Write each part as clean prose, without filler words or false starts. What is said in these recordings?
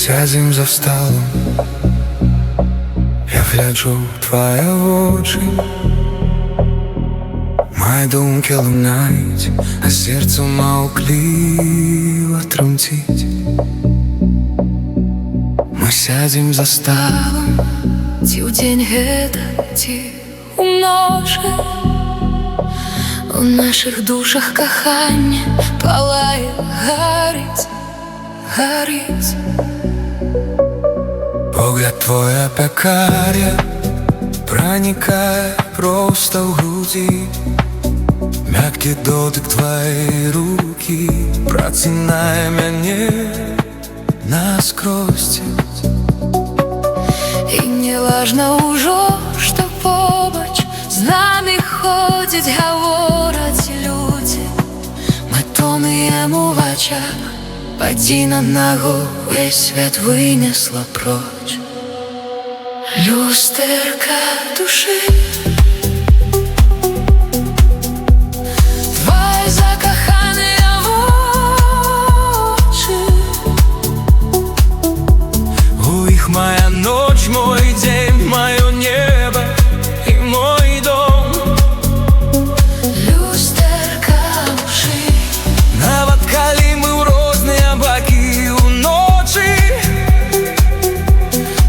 сядем за столом, я гляджу в твои очи. Мои думки лунають, а серце мовкливо тремтить. Мы сядем за столом, ті у день гета, ті уночі. У наших душах кохання палає, горить, горить. Погляд твой опекає, проникає просто в груди. Мягкий дотик твоей руки протинає мене наскрозь. І не важно уже, що побач з нами ходять, говорять люди. Ми тонемо в очах, пади на ногу, весь світ винесла проч. Люстерка душі, твої закохані очі. У их моя ночь, мой день, мое небо и мой дом. Люстерка душі, Нават калі мы ў розныя бакі ў ночы,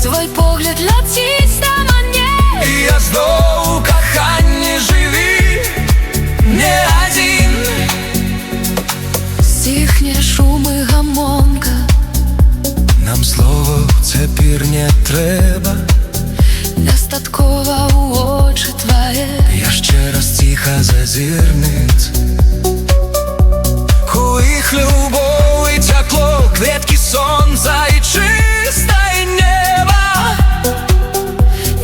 твой погляд ляціць на мяне. і я зноў у каханні жыві не адзін. Стихне шум і гамонка, Нам слова цяпер не трэба. дастаткова ў очі твае. Яшчэ раз ціха зазірнуць у іх любоў і цякло, кветкі сонца і чыстае неба,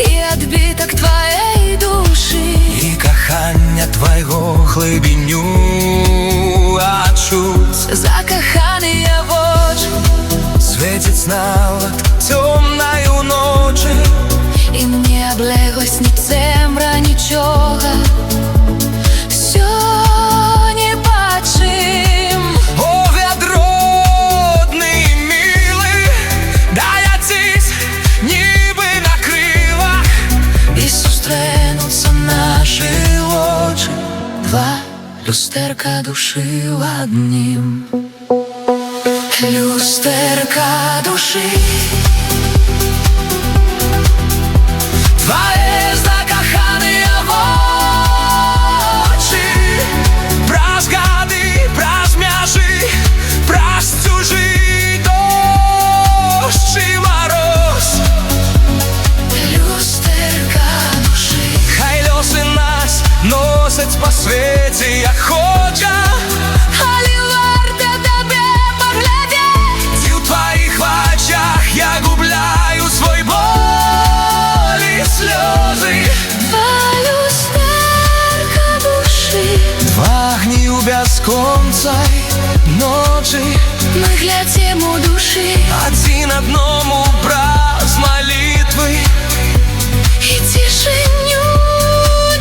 І адбітак твоей душі, і кахання твайго глыбіню адчуць. закаханыя вочы, Свеціць нават цёмнаю ночы, і мне аблеглась ні цемра, нічога. Всё не бачым. погляд родны і мілы, даляціць нібы на крылах, І сустрэнуцца нашы очы. два люстэрка душы ў адным. Люстэрка душы, Твои закоханыя вочы, праз гады, праз мяжы, праз чужы дождж і мароз. люстэрка душы. Хай лёсы нас носяць па свеце як хоча, Але варта табе паглядзець, і ў тваіх вачах я губляю свой боль і слёзы. два люстэрка душы. Два агні ў бясконцай ночы, Мы глядзім у душы, адзін адному праз малітвы. і цішыню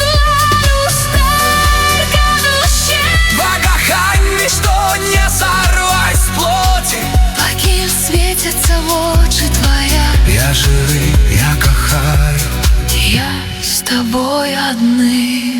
для люстэрка душы. Два каханні, што не сарваць з плоці. Пакуль свецяцца вочы твая, Я жывы, я кахаю. я з табой адны.